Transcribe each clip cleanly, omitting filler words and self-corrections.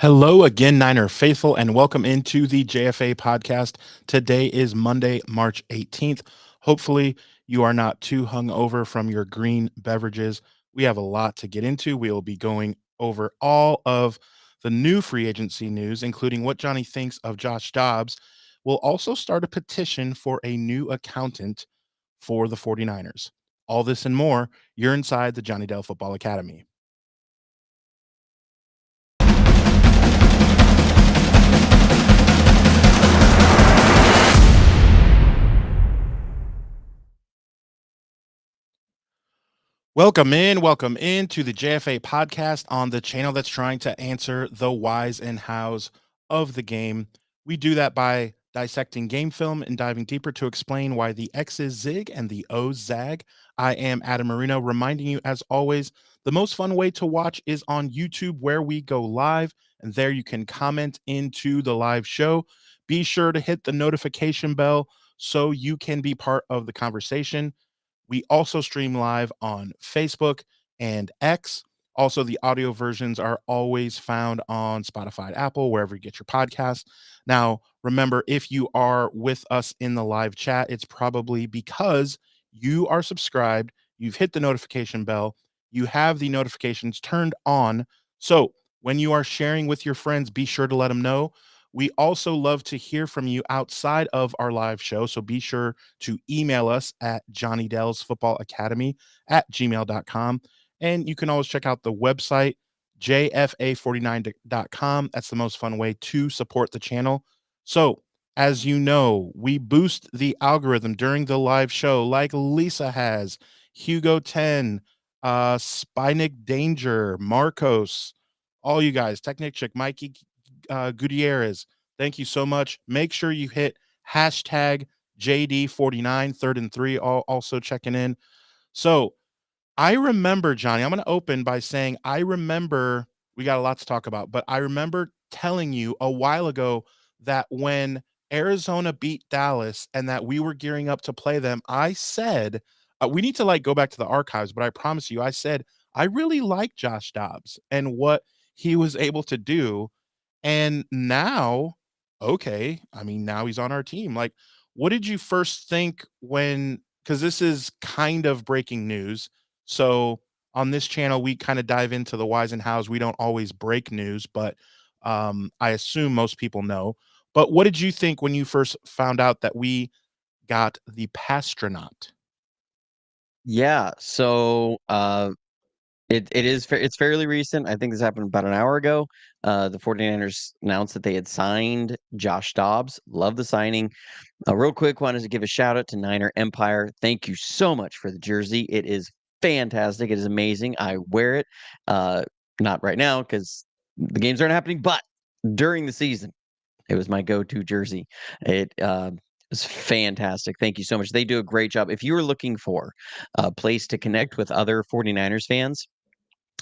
Hello again, Niner faithful, and welcome into the JFA Podcast. Today is Monday, March 18th. Hopefully, you are not too hungover from your green beverages. We have a lot to get into. We will be going over all of the new free agency news, including what Johnny thinks of Josh Dobbs. We'll also start a petition for a new accountant for the 49ers. All this and more, you're inside the Johnny Dell Football Academy. Welcome in to the JFA podcast on the channel that's trying to answer the whys and hows of the game. We do that by dissecting game film and diving deeper to explain why the X's zig and the O's zag. I am Adam Marino, reminding you, as always, the most fun way to watch is on YouTube, where we go live, and there you can comment into the live show. Be sure to hit the notification bell so you can be part of the conversation. We also stream live on Facebook and X. Also, the audio versions are always found on Spotify, Apple, wherever you get your podcasts. Now, remember, if you are with us in the live chat, it's probably because you are subscribed, you've hit the notification bell, you have the notifications turned on. So when you are sharing with your friends, be sure to let them know. We also love to hear from you outside of our live show. So be sure to email us at jonnydelsfootballacademy at gmail.com. And you can always check out the website, jfa49.com. That's the most fun way to support the channel. So, as you know, we boost the algorithm during the live show, like Lisa has, Hugo 10, Spynick Danger, Marcos, all you guys, Technic Chick, Mikey Gutierrez. Thank you so much. Make sure you hit hashtag JD49, third and three, also checking in. So I remember, Johnny, I'm going to open by saying, I remember, we got a lot to talk about, but I remember telling you a while ago that when Arizona beat Dallas and that we were gearing up to play them, I said, we need to go back to the archives, but I promise you, I said, I really like Josh Dobbs and what he was able to do. And now, okay, I mean, now he's on our team. Like, what did you first think when, because this is kind of breaking news. So on this channel, we kind of dive into the whys and hows. We don't always break news, but I assume most people know. But what did you think when you first found out that we got the Pastronaut? Yeah, so, it's fairly recent. I think this happened about an hour ago. The 49ers announced that they had signed Josh Dobbs. Love the signing. Real quick, wanted to give a shout out to Niner Empire. Thank you so much for the jersey. It is fantastic. It is amazing. I wear it, not right now because the games aren't happening, but during the season, it was my go-to jersey. It, was fantastic. Thank you so much. They do a great job. If you are looking for a place to connect with other 49ers fans,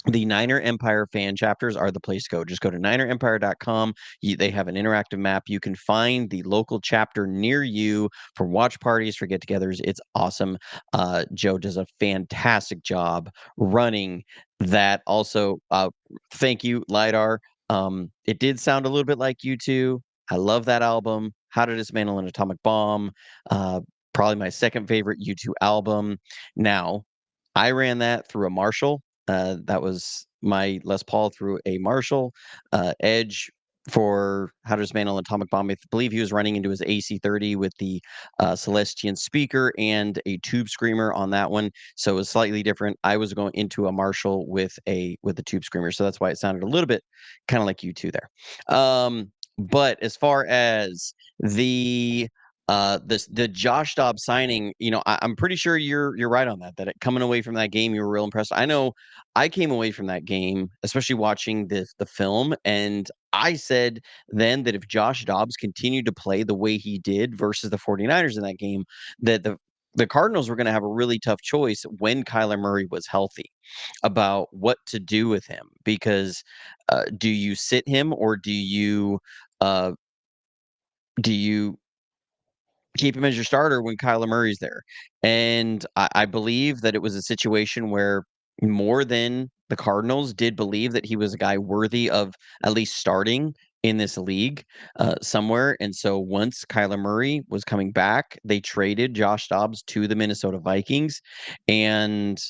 the Niner Empire fan chapters are the place to go. Just go to ninerempire.com. They have an interactive map. You can find the local chapter near you for watch parties, for get-togethers. It's awesome. Joe does a fantastic job running that. Also, thank you, LiDAR. It did sound a little bit like you two. I love that album. How to Dismantle an Atomic Bomb. Uh, Probably my second favorite U2 album. Now, I ran that through a Marshall. That was my Les Paul through a Marshall. Edge for How to Dismantle an Atomic Bomb. I believe he was running into his AC30 with the Celestian speaker and a tube screamer on that one. So it was slightly different. I was going into a Marshall with a tube screamer. So that's why it sounded a little bit kind of like you two there. But as far as the the Josh Dobbs signing, I'm pretty sure you're right on that. That coming away from that game, you were real impressed. I know I came away from that game, especially watching the film, and I said then that if Josh Dobbs continued to play the way he did versus the 49ers in that game, that the Cardinals were going to have a really tough choice when Kyler Murray was healthy about what to do with him. Because do you sit him, or uh, do you keep him as your starter when Kyler Murray's there? And I believe that it was a situation where more than the Cardinals did believe that he was a guy worthy of at least starting in this league somewhere. And so once Kyler Murray was coming back, they traded Josh Dobbs to the Minnesota Vikings. And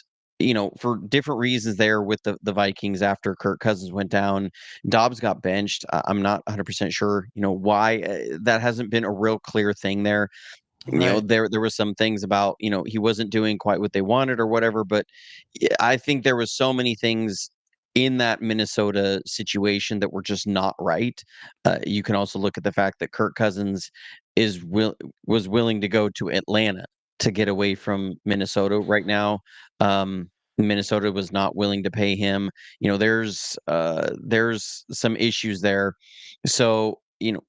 for different reasons there with the Vikings after Kirk Cousins went down, Dobbs got benched. I'm not 100% sure, why. That hasn't been a real clear thing there. Right. There was some things about, he wasn't doing quite what they wanted or whatever, but I think there was so many things in that Minnesota situation that were just not right. You can also look at the fact that Kirk Cousins was willing to go to Atlanta to get away from Minnesota right now. Minnesota was not willing to pay him. There's some issues there. So,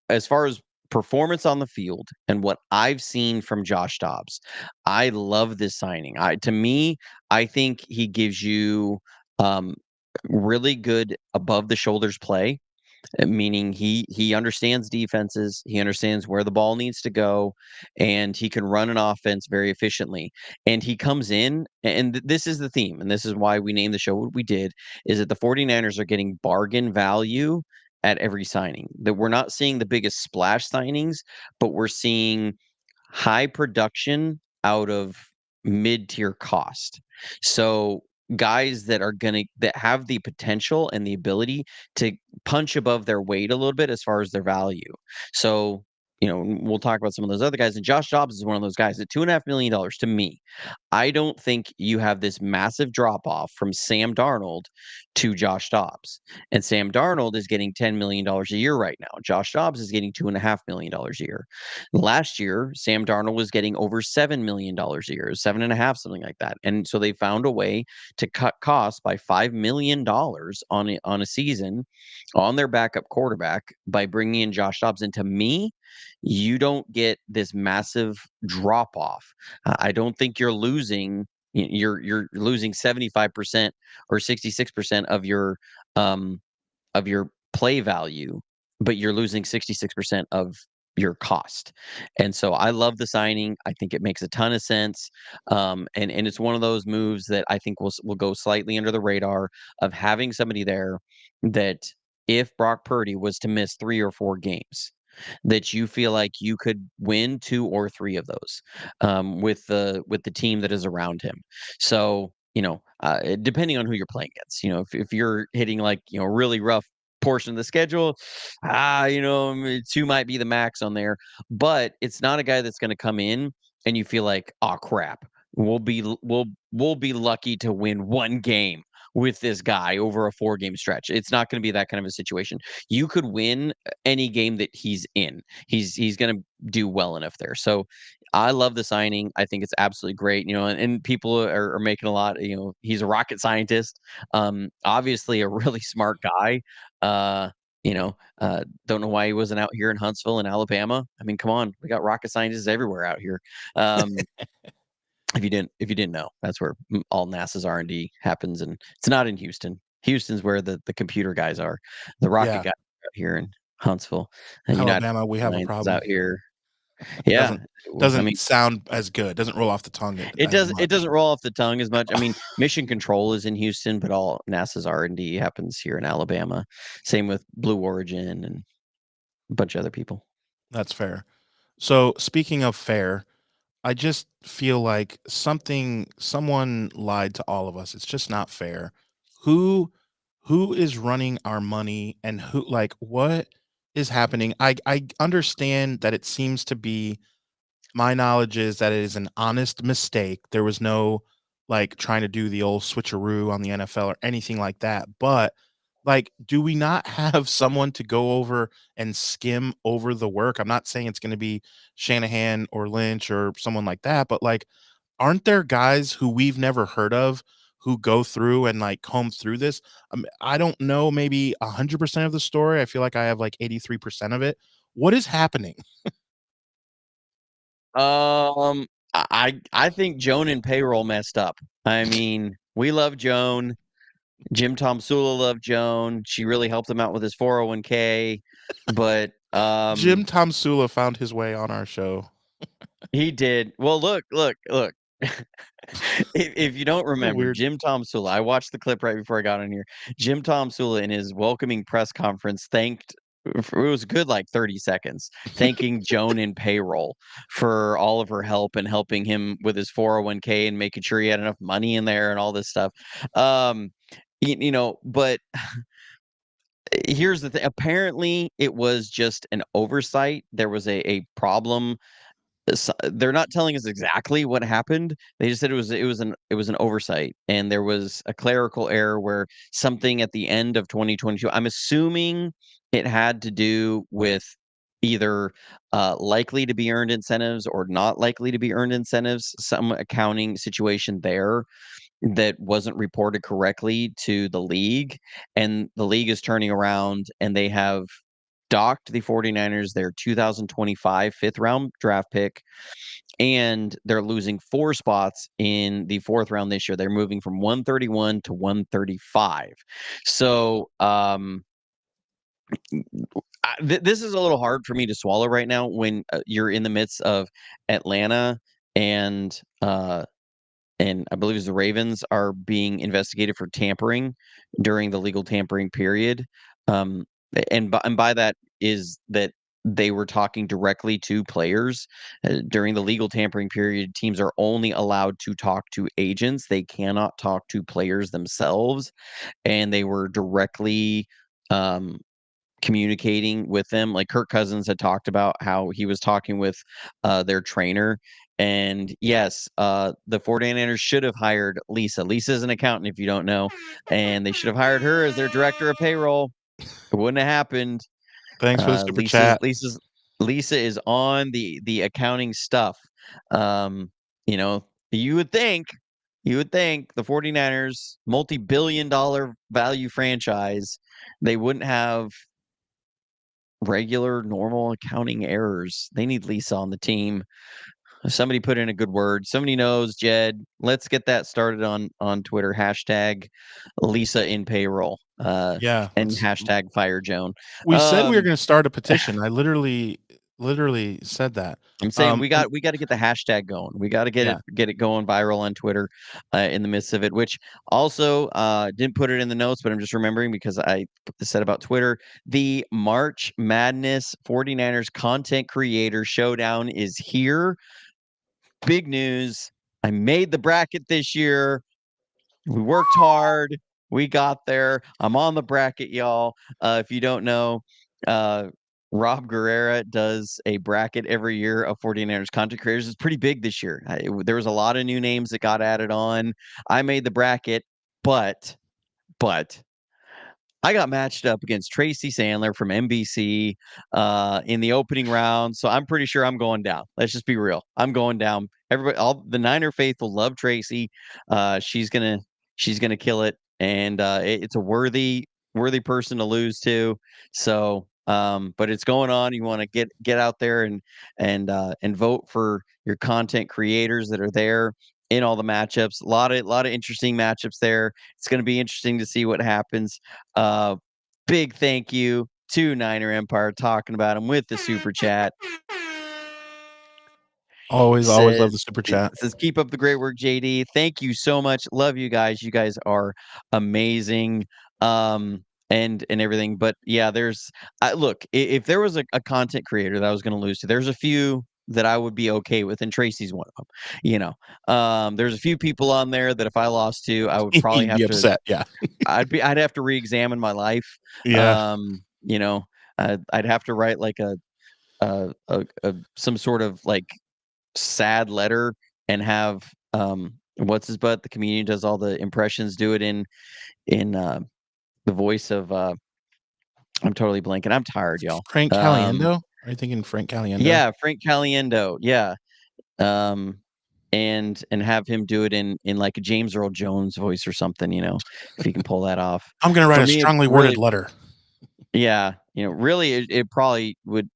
as far as performance on the field and what I've seen from Josh Dobbs, I love this signing. To me, I think he gives you really good above the shoulders play, meaning he understands defenses, he understands where the ball needs to go, and he can run an offense very efficiently. And he comes in, and this is the theme, and this is why we named the show what we did, is that the 49ers are getting bargain value at every signing. That we're not seeing the biggest splash signings, but we're seeing high production out of mid-tier cost. So guys that have the potential and the ability to punch above their weight a little bit as far as their value. So, we'll talk about some of those other guys. And Josh Dobbs is one of those guys at $2.5 million. To me, I don't think you have this massive drop off from Sam Darnold to Josh Dobbs. And Sam Darnold is getting $10 million a year right now. Josh Dobbs is getting $2.5 million a year. Last year, Sam Darnold was getting over $7 million a year, 7.5, something like that. And so they found a way to cut costs by $5 million on a season on their backup quarterback by bringing in Josh Dobbs. And to me, you don't get this massive drop off. I don't think you're losing. You're losing 75% or 66% of your play value, but you're losing 66% of your cost. And so I love the signing. I think it makes a ton of sense. And it's one of those moves that I think will go slightly under the radar of having somebody there that if Brock Purdy was to miss 3 or 4 games, that you feel like you could win 2 or 3 of those with the team that is around him. So, depending on who you're playing against, if you're hitting like, really rough portion of the schedule, 2 might be the max on there, but it's not a guy that's going to come in and you feel like, oh crap, we'll be lucky to win 1 game with this guy over a 4-game stretch. It's not going to be that kind of a situation. You could win any game that he's in. He's going to do well enough there. So I love the signing. I think it's absolutely great. And people are making a lot. He's a rocket scientist. Obviously a really smart guy. Don't know why he wasn't out here in Huntsville in Alabama. I mean, come on, we got rocket scientists everywhere out here. If you didn't know, that's where all NASA's R&D happens, and it's not in Houston. Houston's where the computer guys are. The rocket Yeah. guys are out here in Huntsville. And United Alabama, we have a Science is problem. out here. Yeah, Doesn't sound as good. Doesn't roll off the tongue as it much. doesn't roll off the tongue as much. I mean, Mission Control is in Houston, but all NASA's R&D happens here in Alabama. Same with Blue Origin and a bunch of other people. That's fair. So speaking of fair, I just feel like someone lied to all of us. It's just not fair. Who who is running our money and what is happening? I understand that it seems to be my knowledge is that it is an honest mistake. There was no trying to do the old switcheroo on the NFL or anything like that. But do we not have someone to go over and skim over the work? I'm not saying it's going to be Shanahan or Lynch or someone like that, but aren't there guys who we've never heard of who go through and comb through this? I don't know, maybe 100% of the story. I feel like I have 83% of it. What is happening? I think Joan and payroll messed up. I mean, we love Joan. Jim Tom Sula loved Joan. She really helped him out with his 401k, but Jim Tom Sula found his way on our show. he did. Well, look. if you don't remember, Weird. Jim Tom Sula, I watched the clip right before I got on here. Jim Tom Sula in his welcoming press conference thanked, it was a good like 30 seconds, thanking Joan in payroll for all of her help and helping him with his 401k and making sure he had enough money in there and all this stuff. But here's the thing. Apparently, it was just an oversight. There was a problem. They're not telling us exactly what happened. They just said it was an oversight, and there was a clerical error where something at the end of 2022. I'm assuming it had to do with either likely to be earned incentives or not likely to be earned incentives. Some accounting situation there that wasn't reported correctly to the league, and the league is turning around and they have docked the 49ers their 2025 fifth round draft pick, and they're losing 4 spots in the 4th round this year. They're moving from 131 to 135. So this is a little hard for me to swallow right now when you're in the midst of Atlanta and I believe the Ravens are being investigated for tampering during the legal tampering period. And by that is that they were talking directly to players. During the legal tampering period, teams are only allowed to talk to agents. They cannot talk to players themselves. And they were directly communicating with them. Like Kirk Cousins had talked about how he was talking with their trainer. And yes, the 49ers should have hired Lisa. Lisa's an accountant, if you don't know, and they should have hired her as their director of payroll. It wouldn't have happened. Thanks for the super chat. Lisa is on the accounting stuff. You know, you would think the 49ers, multi-billion-dollar value franchise, they wouldn't have regular, normal accounting errors. They need Lisa on the team. Somebody put in a good word. Somebody knows, Jed. Let's get that started on Twitter. Hashtag Lisa in payroll. Yeah, And hashtag fire Joan. we said we were going to start a petition. I literally said that. I'm saying we got to get the hashtag going. We got to get it going viral on Twitter in the midst of it, which also didn't put it in the notes, but I'm just remembering because I said about Twitter. The March Madness 49ers content creator showdown is here. Big news. I made the bracket this year. We worked hard. We got there. I'm on the bracket, y'all. If you don't know, Rob Guerrera does a bracket every year of 49ers content creators. It's pretty big this year. There was a lot of new names that got added on. I made the bracket, but I got matched up against Tracy Sandler from NBC in the opening round, so I'm pretty sure I'm going down. Let's just be real. I'm going down. Everybody, all the Niner faithful love Tracy. She's gonna kill it, and it's a worthy person to lose to. So, but it's going on. You want to get out there and vote for your content creators that are there in all the matchups. A lot of interesting matchups there. It's going to be interesting to see what happens. Big thank you to Niner Empire talking about him with the super chat. Always love the super chat. Says keep up the great work, JD. Thank you so much. Love you guys. You guys are amazing. And everything. But yeah, look, if there was a content creator that I was going to lose to, there's a few that I would be okay with, and Tracy's one of them. There's a few people on there that if I lost to, I would probably have be to upset. Yeah, I'd have to re-examine my life. Yeah. I'd have to write like some sort of like sad letter and have what's his butt, the comedian does all the impressions, do it in the voice of I'm totally blanking. I'm tired, y'all. Frank Caliendo? Are you thinking Frank Caliendo? Yeah, Frank Caliendo. Yeah. And have him do it in like a James Earl Jones voice or something, if you can pull that off. I'm going to write a strongly worded letter. Yeah. Really, it probably would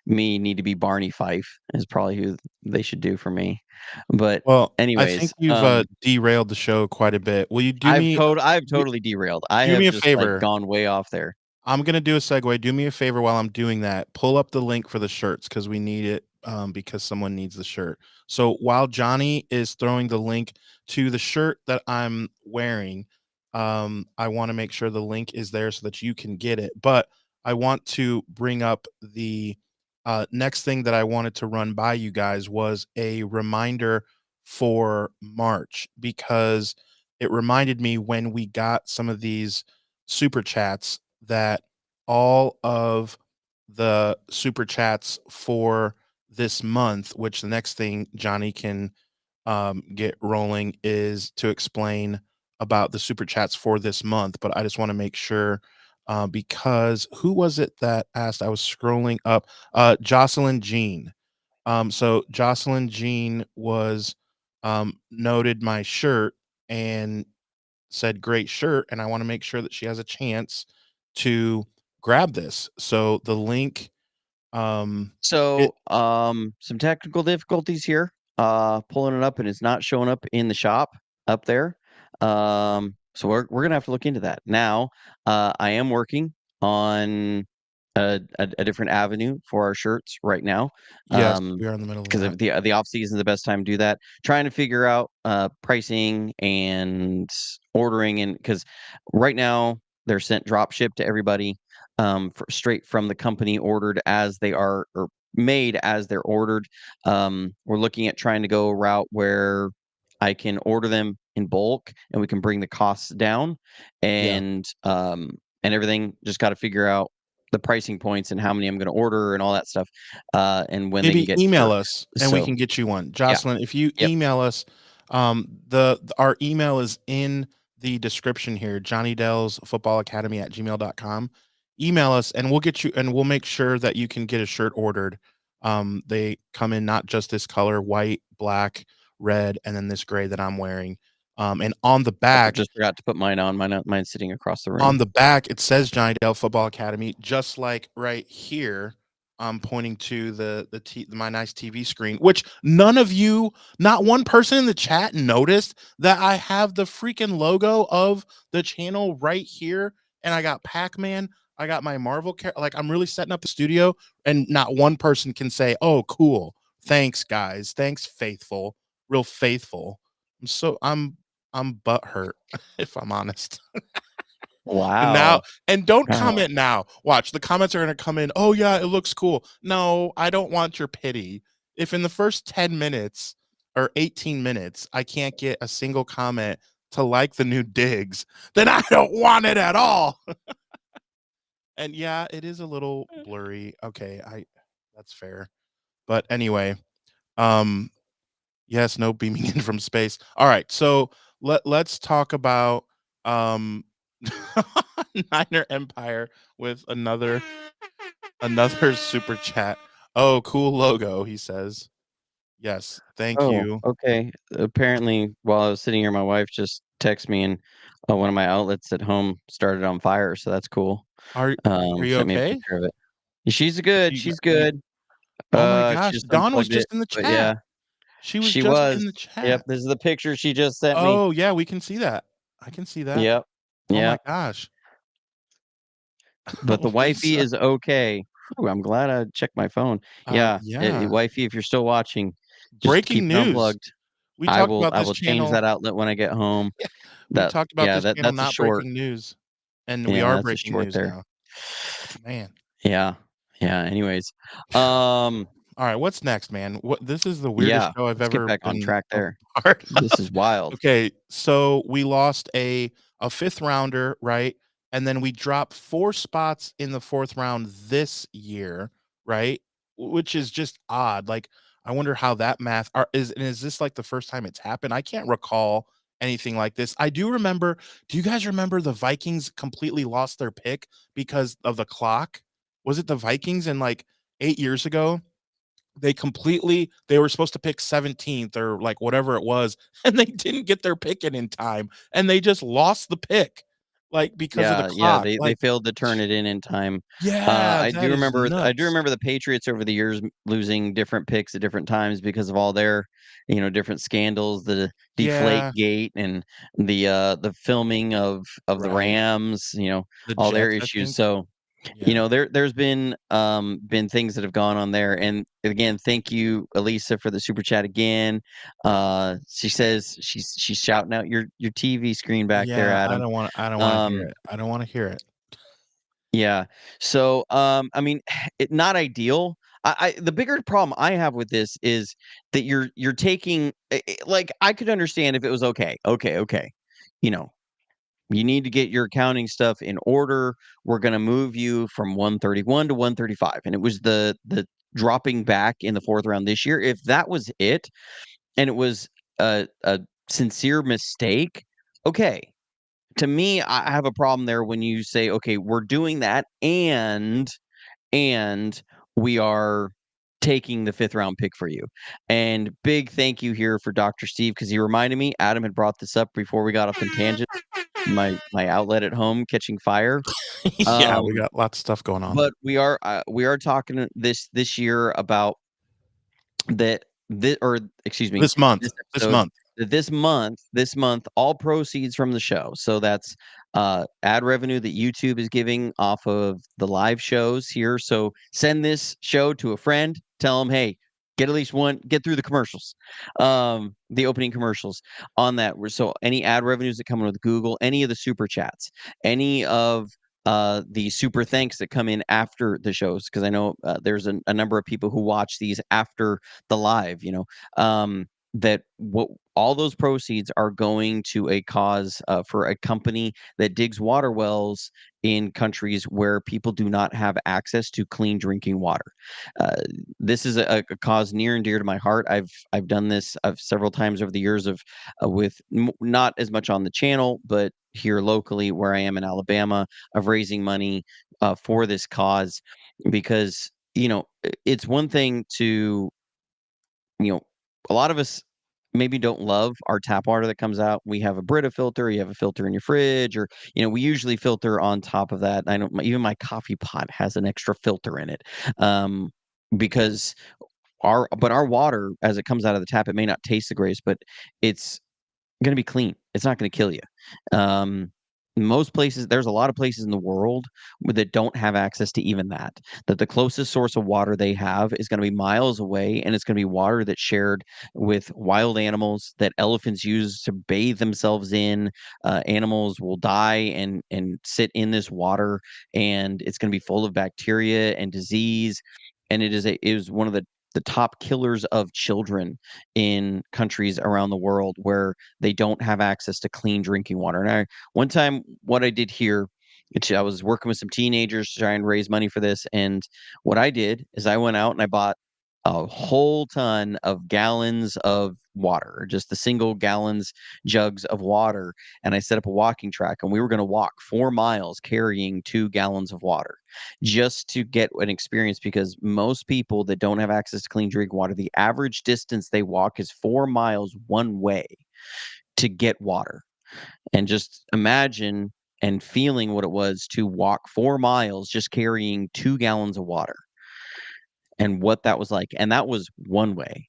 need to be Barney Fife is probably who they should do for me. But anyways, I think you've derailed the show quite a bit. Will you do I've totally derailed. I have me a just favor. Like, gone way off there. I'm gonna do a segue. Do me a favor while I'm doing that. Pull up the link for the shirts because we need it because someone needs the shirt. So while Johnny is throwing the link to the shirt that I'm wearing, I want to make sure the link is there so that you can get it. But I want to bring up the next thing that I wanted to run by you guys was a reminder for March because it reminded me when we got some of these super chats that all of the super chats for this month, which the next thing Johnny can get rolling is to explain about the super chats for this month. But I just want to make sure because who was it that asked? I was scrolling up. Jocelyn Jean. So Jocelyn Jean was noted my shirt and said great shirt, and I want to make sure that she has a chance to grab this. So the link it Some technical difficulties here. Pulling it up and it's not showing up in the shop up there. So we're gonna have to look into that. Now, I am working on a different avenue for our shirts right now. yes, we are in the middle of Because that. of the off season is the best time to do that. Trying to figure out pricing and ordering, and because right now they're sent drop ship to everybody straight from the company, ordered as they are or made as they're ordered. We're looking at trying to go a route where I can order them in bulk and we can bring the costs down, Yeah. and everything. Just got to figure out the pricing points and how many I'm going to order and all that stuff, and when they can Maybe get email shipped. us and we So can get you one. yeah, Jocelyn, if you yep. email us, our email is in the description here, jonnydelsfootballacademy at gmail.com. Email us and we'll get you and we'll make sure that you can get a shirt ordered. They come in not just this color, white, black, red, and then this gray that I'm wearing. And Just forgot to put mine on. Mine's sitting across the on room. the back, it says Johnny Dell Football Academy, just like right here. I'm pointing to my nice TV screen, which none of you, not one person in the chat noticed that I have the freaking logo of the channel right here. And I got Pac-Man, I got my Marvel like I'm really setting up the studio, and not one person can say, "Oh, cool. Thanks, guys. Thanks, faithful. Real faithful." I'm butthurt, if I'm honest. And now, Wow. and don't Wow. comment now. Watch, the comments are going to come in. Oh, yeah, it looks cool. No, I don't want your pity. If in the first 10 minutes or 18 minutes, I can't get a single comment to like the new digs, then I don't want it at all. And yeah, it is a little blurry. Okay, that's fair. But anyway, um, yes, no beaming in from space. All right, so let's talk about um Niner Empire with another super chat. Oh, cool logo, he says. Yes, thank Oh, you. okay. Apparently, while I was sitting here, my wife just texted me, and one of my outlets at home started on fire. So that's cool. Are you Sent me a okay? picture of it. She's good. You, She's you good. Oh my She gosh, just Dawn was unplugged it. just in the But chat. yeah, She was she just was. in the Yep. chat. This is the picture she just sent me. Oh, yeah, we can see that. I can see that. Yep. Oh my Yep. gosh. But the wifey Lisa. is okay. Whew, I'm glad I checked my phone. Yeah, Yeah. wifey, if you're still watching, just keep Breaking it news. unplugged. We I talked will about I this will change channel. that outlet when I get home. We talked about this channel That's a not short. breaking news, and we Yeah, are that's a breaking short news there. now. Man. Yeah. Yeah, anyways. Um, All right, what's next, man? What This is the weirdest yeah, show I've let's get ever back on been track a there. part This of. is wild. Okay, so we lost a fifth rounder, right? And then we dropped 4 spots in the 4th round this year, right? Which is just odd. Like, I wonder how that math is this like the first time it's happened? I can't recall anything like this. I do remember. Do you guys remember the Vikings completely lost their pick because of the clock? Was it the Vikings in like 8 years ago? They were supposed to pick 17th or like whatever it was, and they didn't get their pick in time, and they just lost the pick, like, because of the Yeah, clock, they like, failed to turn it in time. yeah, that is I do nuts. remember the Patriots over the years losing different picks at different times because of all their, different scandals, the Deflate Yeah, Gate and the filming of the right. Rams, The all their Jets, I issues. think. So Yeah. There's been things that have gone on there, and again, thank you, Elisa, for the super chat again. She says she's shouting out your TV screen back there, Yeah, Adam. I don't wanna hear Um, it. I don't wanna hear it. yeah. So, I mean, not ideal. The bigger problem I have with this is that you're taking like I could understand if it was okay. You know, you need to get your accounting stuff in order. We're going to move you from 131 to 135, and it was the dropping back in the fourth round this year. If that was it, and it was a sincere mistake, okay. To me, I have a problem there when you say, okay, we're doing that, and we are taking the fifth round pick for you. And big thank you here for Dr. Steve because he reminded me. Adam had brought this up before we got off on tangent. My outlet at home catching fire. Yeah, we Um, got lots of stuff going on. but we are talking this year about that this or excuse me This month. this This episode month. that this month all proceeds from the show. So that's ad revenue that YouTube is giving off of the live shows here. So send this show to a friend, tell them, hey, get at least one, get through the commercials, the opening commercials on that. So any ad revenues that come in with Google, any of the super chats, any of the super thanks that come in after the shows, because I know there's a number of people who watch these after the live, that what all those proceeds are going to a cause for a company that digs water wells in countries where people do not have access to clean drinking water. This is a cause near and dear to my heart. I've done this several times over the years of with not as much on the channel, but here locally where I am in Alabama, of raising money for this cause, because it's one thing to you know, a lot of us maybe don't love our tap water that comes out. We have a Brita filter, you have a filter in your fridge, or we usually filter on top of that. I know even my coffee pot has an extra filter in it, because our water as it comes out of the tap, it may not taste the greatest, but it's going to be clean. It's not going to kill you. Um, Most places, there's a lot of places in the world that don't have access to even that. That the closest source of water they have is going to be miles away, and it's going to be water that's shared with wild animals that elephants use to bathe themselves in. Animals will die and sit in this water, and it's going to be full of bacteria and disease. And it is one of the top killers of children in countries around the world where they don't have access to clean drinking water. And one time, what I did here, I was working with some teenagers to try and raise money for this. And what I did is I went out and I bought a whole ton of gallons of water, just the single gallons jugs of water. And I set up a walking track, and we were going to walk 4 miles carrying 2 gallons of water just to get an experience, because most people that don't have access to clean drinking water, the average distance they walk is 4 miles one way to get water. And just imagine and feeling what it was to walk 4 miles just carrying 2 gallons of water and what that was like. And that was one way.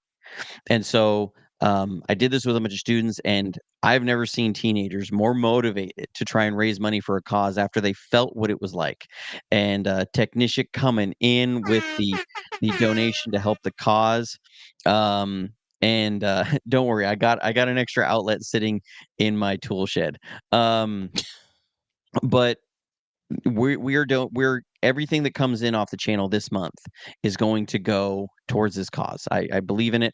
And so I did this with a bunch of students, and I've never seen teenagers more motivated to try and raise money for a cause after they felt what it was like. And technician coming in with the donation to help the cause. And don't worry, I got an extra outlet sitting in my tool shed. But we're everything that comes in off the channel this month is going to go towards this cause. I believe in it.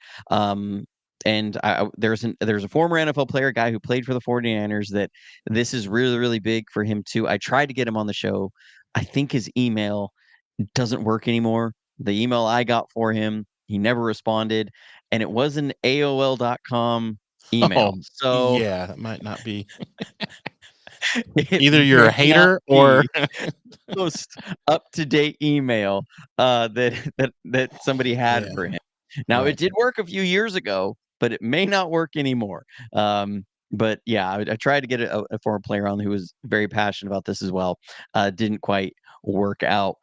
And there's a former NFL player, guy who played for the 49ers, that this is really, really big for him too. I tried to get him on the show. I think his email doesn't work anymore. The email I got for him, he never responded, and it was an AOL.com email. Oh, So yeah, that might not be. it Either you're a may not hater or be most up-to-date email that somebody had yeah, for him. Now, right. it did work a few years ago, but it may not work anymore. But yeah, I tried to get a former player on who was very passionate about this as well. Didn't quite work out.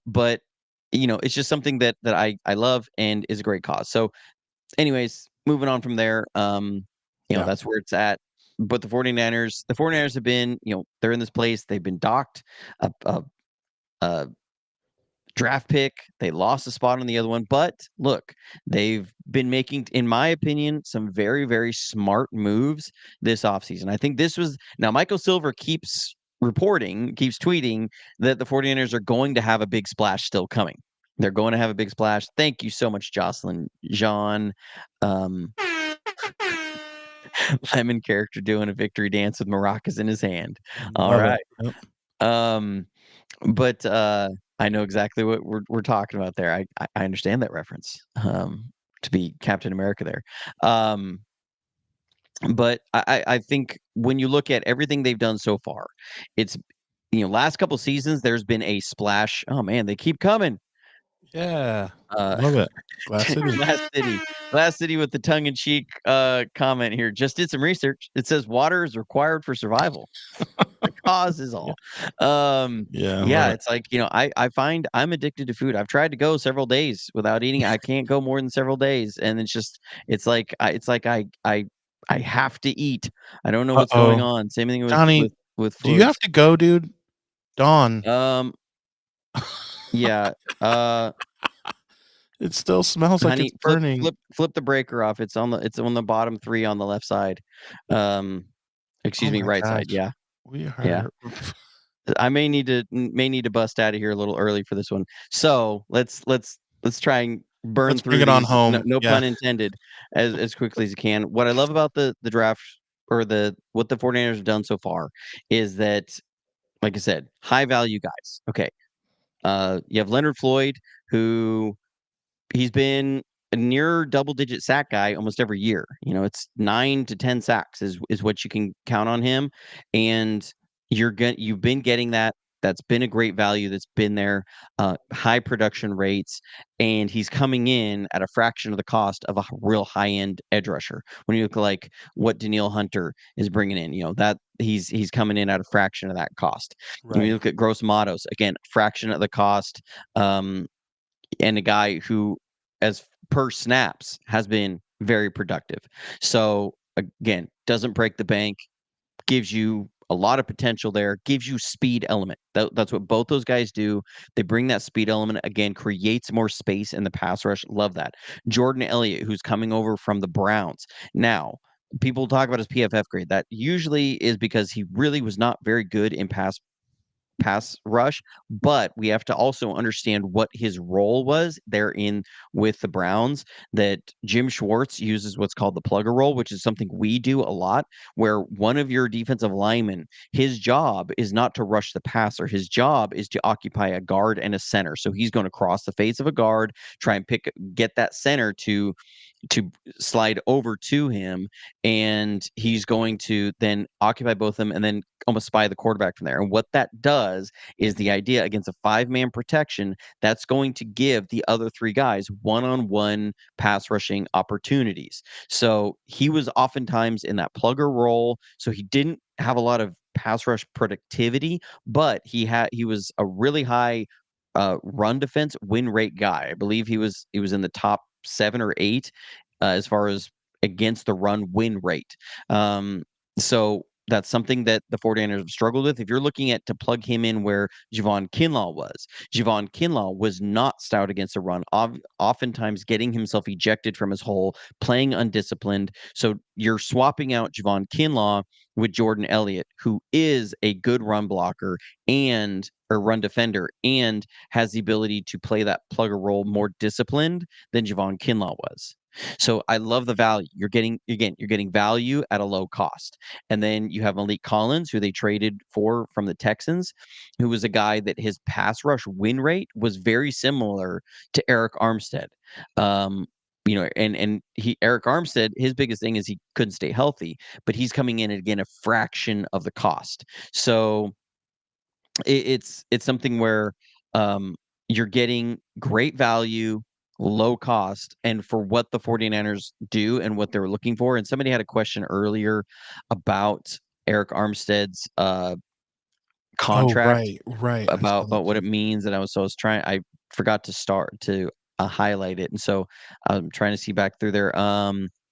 But it's just something that I love and is a great cause. So anyways, moving on from there, Yeah. that's where it's at. But the 49ers have been, they're in this place. They've been docked draft pick. They lost a spot on the other one, but look, they've been making, in my opinion, some very, very smart moves this offseason. I think this was, now Michael Silver keeps tweeting that the 49ers are going to have a big splash still coming. They're going to have a big splash. Thank you so much, Jocelyn. John, Lemon character doing a victory dance with maracas in his hand. All Love right. it. Yep. But I know exactly what we're talking about there. I understand that reference. To be Captain America there. But I think when you look at everything they've done so far, it's, last couple seasons there's been a splash. Oh man, they keep coming. Yeah. Uh, Love it. Glass City. Glass City with the tongue-in-cheek comment here. Just did some research. It says water is required for survival. The cause is all. Yeah. It's like, I find I'm addicted to food. I've tried to go several days without eating. I can't go more than several days, and it's like I have to eat. I don't know what's going on. Same thing Johnny, with do you food. have to go, dude? Dawn. Yeah. It still smells like Honey, it's burning. flip the breaker off. It's on the bottom 3 on the left side. Excuse Oh me, my right gosh. side. Yeah. We are. Yeah. I may need to bust out of here a little early for this one. So let's try and burn Let's through bring it on these. home. No Yeah. pun intended, as quickly as you can. What I love about the draft, or what the 49ers have done so far, is that, like I said, high value guys. Okay. You have Leonard Floyd, who he's been a near double-digit sack guy almost every year. It's 9 to 10 sacks is what you can count on him, and you've been getting that. That's been a great value. That's been there, high production rates, and he's coming in at a fraction of the cost of a real high-end edge rusher. When you look like what Danielle Hunter is bringing in, that he's coming in at a fraction of that cost. When you look at Gross Matos, again, fraction of the cost. And a guy who, as per snaps, has been very productive. So again, doesn't break the bank, gives you a lot of potential there, gives you speed element. That's what both those guys do. They bring that speed element, again, creates more space in the pass rush. Love that. Jordan Elliott, who's coming over from the Browns. Now, people talk about his PFF grade. That usually is because he really was not very good in pass rush, but we have to also understand what his role was there with the Browns. That Jim Schwartz uses what's called the plugger role, which is something we do a lot, where one of your defensive linemen, his job is not to rush the passer. His job is to occupy a guard and a center. So he's going to cross the face of a guard, try and get that center to slide over to him, and he's going to then occupy both of them and then almost spy the quarterback from there. And what that does is, the idea against a 5-man protection, that's going to give the other 3 guys one-on-one pass rushing opportunities. So he was oftentimes in that plugger role, so he didn't have a lot of pass rush productivity, but he was a really high run defense win rate guy. I believe he was in the top 7 or 8 as far as against the run win rate. So that's something that the 49ers have struggled with. If you're looking at to plug him in where Javon Kinlaw was not stout against the run, oftentimes getting himself ejected from his hole, playing undisciplined. So you're swapping out Javon Kinlaw with Jordan Elliott, who is a good run blocker and or run defender, and has the ability to play that plugger role more disciplined than Javon Kinlaw was. So I love the value. You're getting value at a low cost. And then you have Malik Collins, who they traded for from the Texans, who was a guy that his pass rush win rate was very similar to Eric Armstead. And Eric Armstead, his biggest thing is he couldn't stay healthy, but he's coming in at, again, a fraction of the cost. So it's something where you're getting great value, low cost, and for what the 49ers do and what they're looking for. And somebody had a question earlier about Eric Armstead's contract, Right. about what it means. And I was forgot to highlight it. And so I'm trying to see back through there.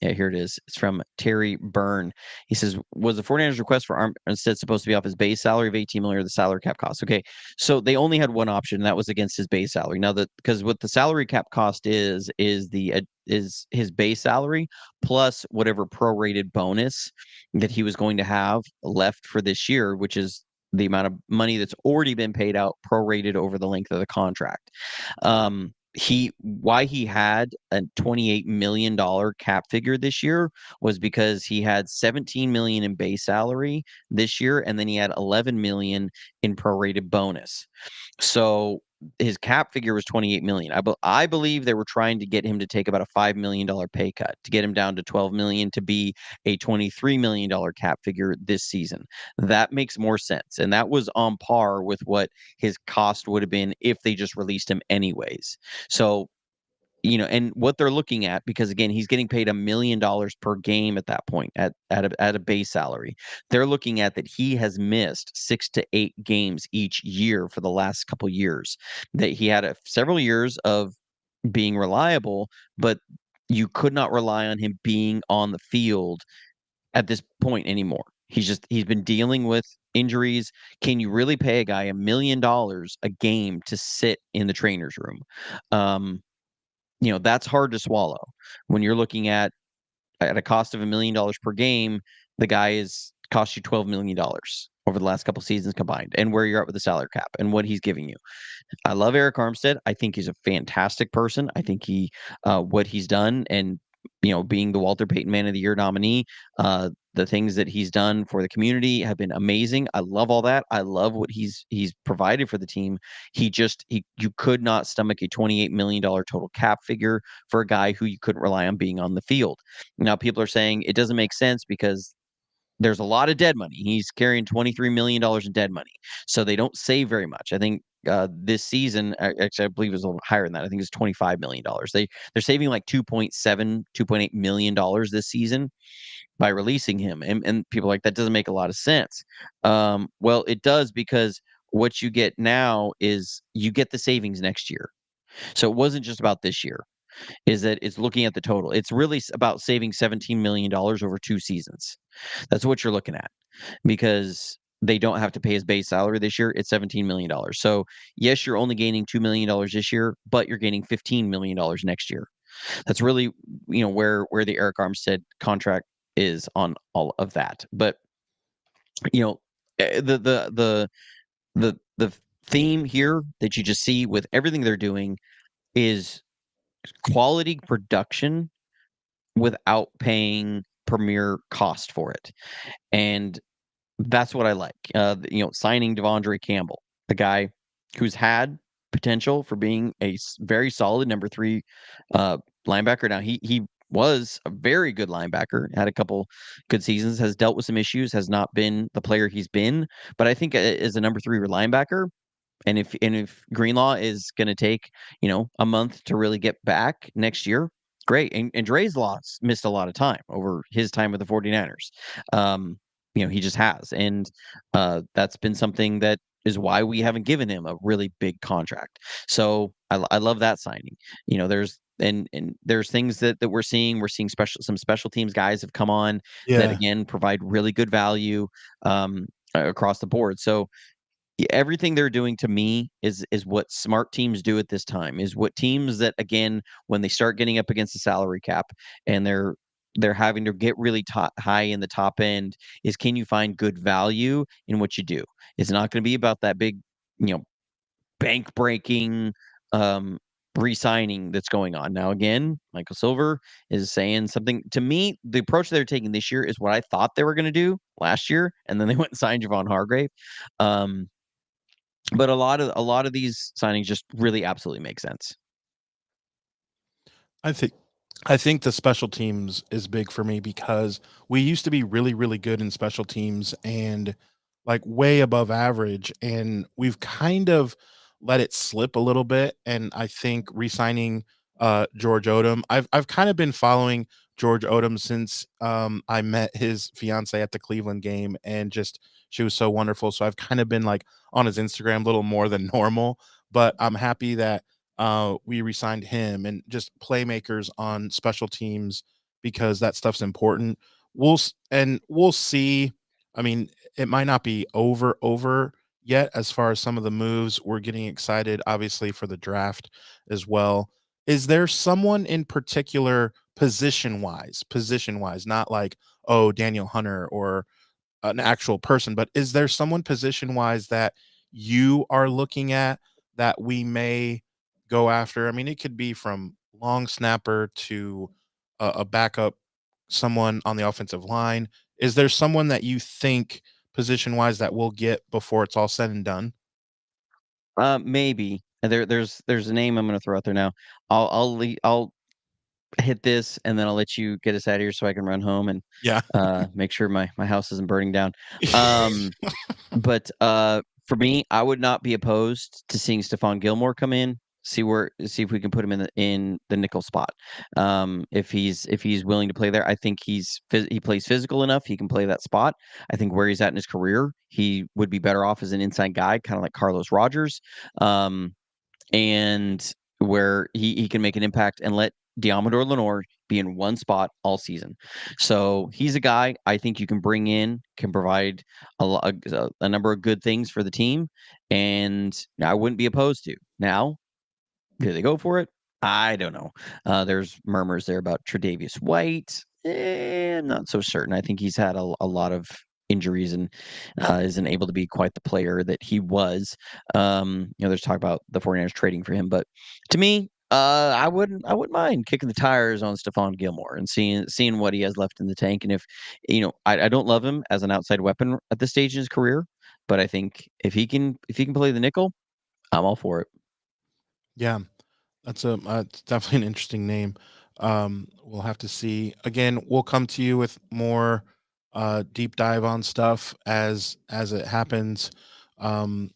Yeah, here it is. It's from Terry Byrne. He says, was the 49ers request for Armstead supposed to be off his base salary of 18 million or the salary cap cost? Okay, so they only had one option, and that was against his base salary. Now that, because what the salary cap cost is his base salary plus whatever prorated bonus that he was going to have left for this year, which is the amount of money that's already been paid out prorated over the length of the contract. Why he had a $28 million cap figure this year was because he had 17 million in base salary this year, and then he had 11 million in prorated bonus. So his cap figure was 28 million. I believe they were trying to get him to take about a $5 million pay cut to get him down to 12 million to be a $23 million cap figure this season. That makes more sense. And that was on par with what his cost would have been if they just released him anyways. So, and what they're looking at, because again, he's getting paid $1 million per game at that point at a base salary. They're looking at that he has missed 6 to 8 games each year for the last couple years. That he had several years of being reliable, but you could not rely on him being on the field at this point anymore. He's been dealing with injuries. Can you really pay a guy $1 million a game to sit in the trainer's room? That's hard to swallow when you're looking at a cost of $1 million per game. The guy is cost you $12 million over the last couple seasons combined, and where you're at with the salary cap and what he's giving you. I love Eric Armstead. I think he's a fantastic person. I think what he's done, and being the Walter Payton Man of the Year nominee, the things that he's done for the community have been amazing. I love all that. I love what he's provided for the team. You could not stomach a $28 million total cap figure for a guy who you couldn't rely on being on the field. Now, people are saying it doesn't make sense because there's a lot of dead money. He's carrying $23 million in dead money. So they don't save very much. I think this season, actually, I believe it was a little higher than that. I think it's $25 million. They're saving like $2.8 million this season by releasing him. And people are like, that doesn't make a lot of sense. Well, it does, because what you get now is you get the savings next year. So it wasn't just about this year. Is that it's looking at the total. It's really about saving $17 million over 2 seasons. That's what you're looking at, because they don't have to pay his base salary this year. It's $17 million. So yes, you're only gaining $2 million this year, but you're gaining $15 million next year. That's really, where the Eric Armstead contract is on all of that. But the theme here that you just see with everything they're doing is quality production without paying premier cost for it. And that's what I like. Signing Devondre Campbell, the guy who's had potential for being a very solid number 3 linebacker. Now, he was a very good linebacker, had a couple good seasons, has dealt with some issues, has not been the player he's been. But I think as a number 3 linebacker, and if Greenlaw is going to take, a month to really get back next year, great. And Dre's missed a lot of time over his time with the 49ers. He just has. And that's been something that is why we haven't given him a really big contract. So I love that signing. There's there's things that we're seeing. We're seeing some special teams guys have come on that, again, provide really good value across the board. So everything they're doing, to me, is what smart teams do at this time, is what teams that, again, when they start getting up against the salary cap and they're having to get really high in the top end, is can you find good value in what you do? It's not going to be about that big, bank breaking re-signing that's going on. Now, again, Michael Silver is saying something to me. The approach they're taking this year is what I thought they were going to do last year, and then they went and signed Javon Hargrave. But a lot of these signings just really absolutely make sense. I think the special teams is big for me, because we used to be really, really good in special teams and like way above average. And we've kind of let it slip a little bit. And I think re-signing George Odom, I've kind of been following George Odom since I met his fiance at the Cleveland game, and just she was so wonderful. So I've kind of been like on his Instagram a little more than normal, but I'm happy that we re-signed him, and just playmakers on special teams because that stuff's important. We'll see. I mean, it might not be over yet as far as some of the moves. We're getting excited, obviously, for the draft as well. Is there someone in particular position wise, not like, oh, Daniel Hunter or an actual person, but is there someone position wise that you are looking at that we may go after? I mean, it could be from long snapper to a backup, someone on the offensive line. Is there someone that you think position wise that we'll get before it's all said and done? Maybe. There's a name I'm gonna throw out there now. I'll hit this, and then I'll let you get us out of here so I can run home and Yeah. make sure my house isn't burning down. Um, but for me, I would not be opposed to seeing Stephon Gilmore come in, see if we can put him in the nickel spot. If he's willing to play there, I think he plays physical enough. He can play that spot. I think where he's at in his career, he would be better off as an inside guy, kind of like Carlos Rogers. Um, and where he can make an impact and let Diamador Lenore be in one spot all season. So he's a guy I think you can bring in, can provide a number of good things for the team, and I wouldn't be opposed to. Now, do they go for it? I don't know. There's murmurs there about Tre'Davious White. Not so certain. I think he's had a lot of injuries and isn't able to be quite the player that he was. There's talk about the 49ers trading for him, but to me, I wouldn't mind kicking the tires on Stephon Gilmore and seeing what he has left in the tank. And if I don't love him as an outside weapon at this stage in his career, but I think if he can play the nickel, I'm all for it. Yeah. It's definitely an interesting name. We'll have to see. Again, we'll come to you with more deep dive on stuff as it happens.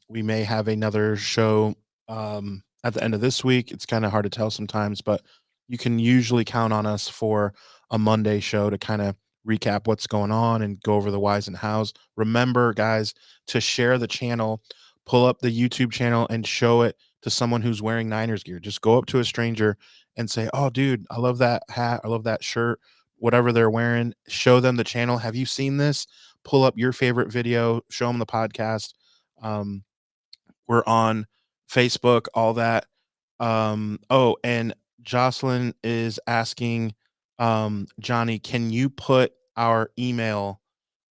We may have another show at the end of this week. It's kind of hard to tell sometimes, but you can usually count on us for a Monday show to kind of recap what's going on and go over the whys and hows. Remember, guys, to share the channel, pull up the YouTube channel and show it to someone who's wearing Niners gear. Just go up to a stranger and say, "Oh, dude, I love that hat. I love that shirt." Whatever they're wearing, show them the channel. Have you seen this? Pull up your favorite video, show them the podcast. Um, we're on Facebook, all that. Oh, and Jocelyn is asking, Johnny, can you put our email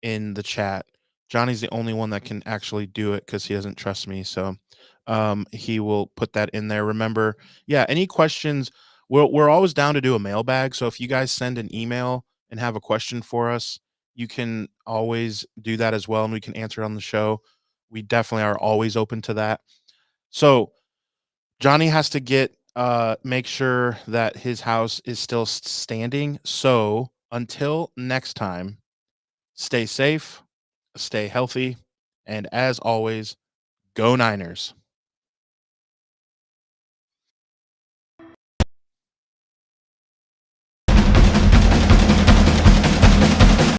in the chat? Johnny's the only one that can actually do it because he doesn't trust me. So he will put that in there. Remember, yeah, any questions? We're always down to do a mailbag. So if you guys send an email and have a question for us, you can always do that as well, and we can answer it on the show. We definitely are always open to that. So Johnny has to make sure that his house is still standing. So until next time, stay safe, stay healthy, and as always, go Niners.